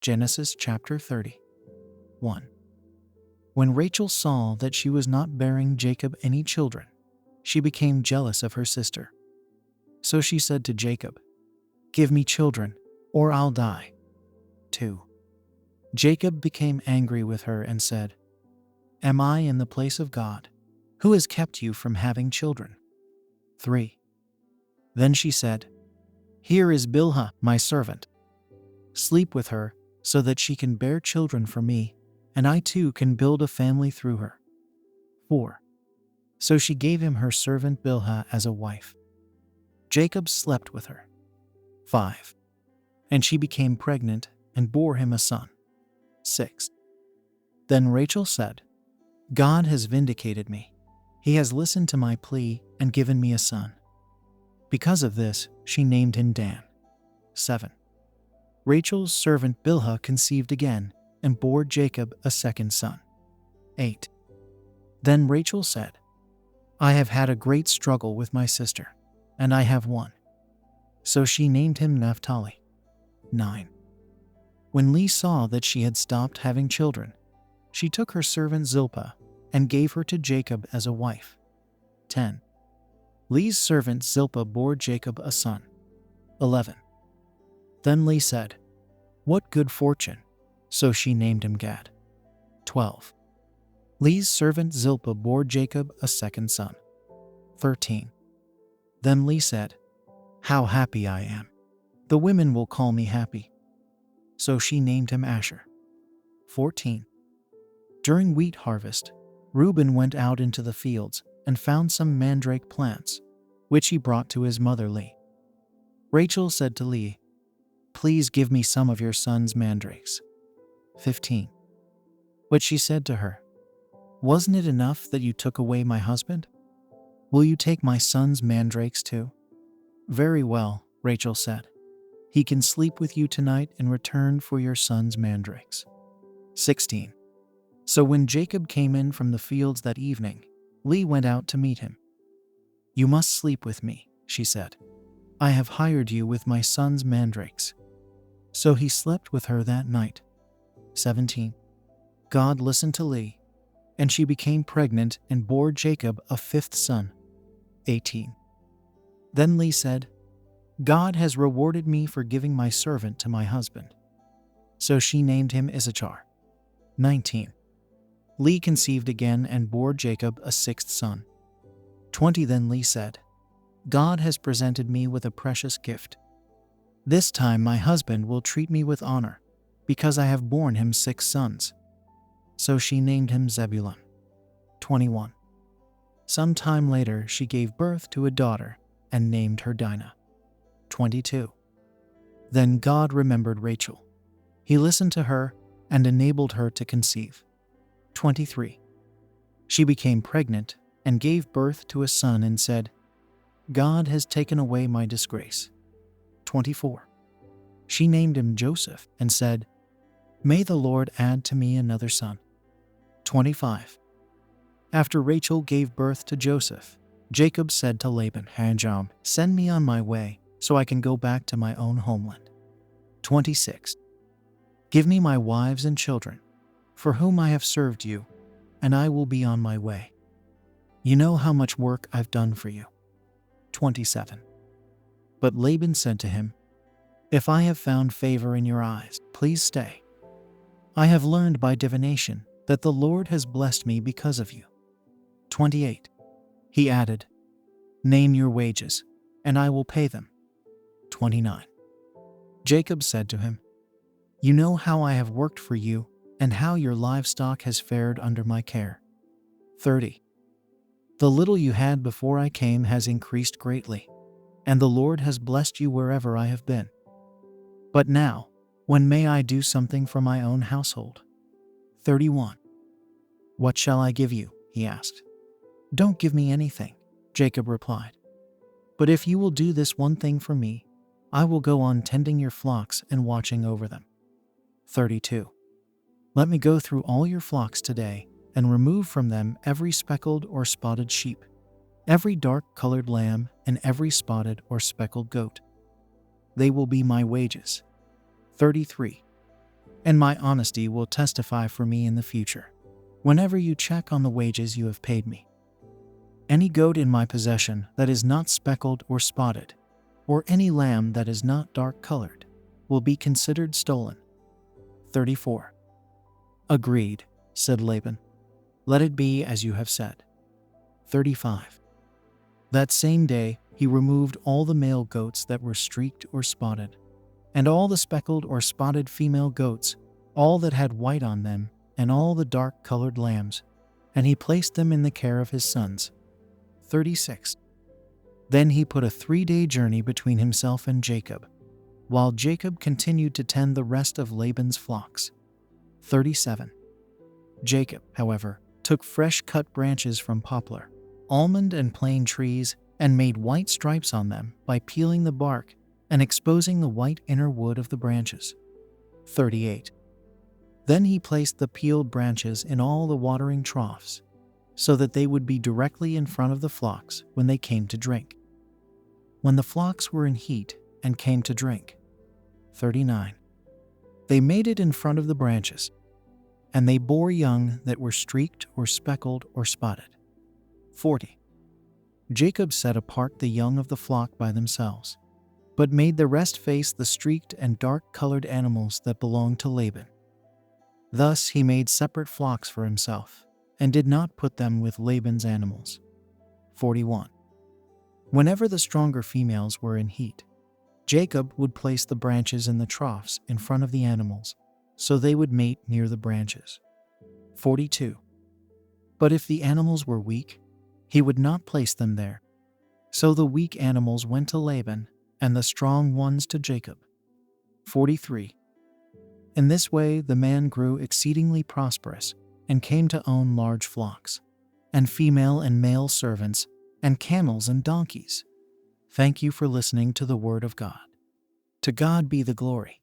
Genesis chapter 30. 1. When Rachel saw that she was not bearing Jacob any children, she became jealous of her sister. So she said to Jacob, "Give me children, or I'll die." 2. Jacob became angry with her and said, "Am I in the place of God, who has kept you from having children?" 3. Then she said, "Here is Bilhah, my servant. Sleep with her, so that she can bear children for me, and I too can build a family through her." 4. So she gave him her servant Bilhah as a wife. Jacob slept with her. 5. And she became pregnant and bore him a son. 6. Then Rachel said, "God has vindicated me. He has listened to my plea and given me a son." Because of this, she named him Dan. 7. Rachel's servant Bilhah conceived again and bore Jacob a second son. 8. Then Rachel said, "I have had a great struggle with my sister, and I have won." So she named him Naphtali. 9. When Leah saw that she had stopped having children, she took her servant Zilpah and gave her to Jacob as a wife. 10. Leah's servant Zilpah bore Jacob a son. 11. Then Leah said, "What good fortune!" So she named him Gad. 12. Leah's servant Zilpah bore Jacob a second son. 13. Then Leah said, "How happy I am! The women will call me happy." So she named him Asher. 14. During wheat harvest, Reuben went out into the fields and found some mandrake plants, which he brought to his mother Leah. Rachel said to Leah, "Please give me some of your son's mandrakes." 15. But she said to her, "Wasn't it enough that you took away my husband? Will you take my son's mandrakes too?" "Very well," Rachel said. "He can sleep with you tonight in return for your son's mandrakes." 16. So when Jacob came in from the fields that evening, Leah went out to meet him. "You must sleep with me," she said. "I have hired you with my son's mandrakes." So he slept with her that night. 17. God listened to Leah, and she became pregnant and bore Jacob a fifth son. 18. Then Leah said, "God has rewarded me for giving my servant to my husband." So she named him Issachar. 19. Leah conceived again and bore Jacob a sixth son. 20. Then Leah said, "God has presented me with a precious gift. This time my husband will treat me with honor, because I have borne him 6 sons." So she named him Zebulun. 21. Some time later she gave birth to a daughter and named her Dinah. 22. Then God remembered Rachel. He listened to her and enabled her to conceive. 23. She became pregnant and gave birth to a son and said, "God has taken away my disgrace." 24. She named him Joseph and said, "May the Lord add to me another son." 25. After Rachel gave birth to Joseph, Jacob said to Laban, "Send me on my way so I can go back to my own homeland." 26. Give me my wives and children, for whom I have served you, and I will be on my way. You know how much work I've done for you. 27. But Laban said to him, "If I have found favor in your eyes, please stay. I have learned by divination that the Lord has blessed me because of you." 28. He added, "Name your wages, and I will pay them." 29. Jacob said to him, "You know how I have worked for you and how your livestock has fared under my care." 30. The little you had before I came has increased greatly, and the Lord has blessed you wherever I have been. But now, when may I do something for my own household? 31. What shall I give you? He asked. Don't give me anything, Jacob replied. But if you will do this one thing for me, I will go on tending your flocks and watching over them. 32. Let me go through all your flocks today and remove from them every speckled or spotted sheep, every dark-colored lamb, and every spotted or speckled goat. They will be my wages. 33. and my honesty will testify for me in the future, whenever you check on the wages you have paid me. Any goat in my possession that is not speckled or spotted, or any lamb that is not dark-colored, will be considered stolen. 34. Agreed, said Laban. Let it be as you have said. 35. That same day he removed all the male goats that were streaked or spotted, and all the speckled or spotted female goats, all that had white on them, and all the dark-colored lambs, and he placed them in the care of his sons. 36. Then he put a 3-day journey between himself and Jacob, while Jacob continued to tend the rest of Laban's flocks. 37. Jacob, however, took fresh-cut branches from poplar, almond and plane trees, and made white stripes on them by peeling the bark and exposing the white inner wood of the branches. 38. Then he placed the peeled branches in all the watering troughs, so that they would be directly in front of the flocks when they came to drink. When the flocks were in heat and came to drink. 39. They made it in front of the branches, and they bore young that were streaked or speckled or spotted. 40. Jacob set apart the young of the flock by themselves, but made the rest face the streaked and dark-colored animals that belonged to Laban. Thus he made separate flocks for himself, and did not put them with Laban's animals. 41. Whenever the stronger females were in heat, Jacob would place the branches in the troughs in front of the animals, so they would mate near the branches. 42. But if the animals were weak, he would not place them there. So the weak animals went to Laban, and the strong ones to Jacob. 43. In this way the man grew exceedingly prosperous, and came to own large flocks, and female and male servants, and camels and donkeys. Thank you for listening to the Word of God. To God be the glory.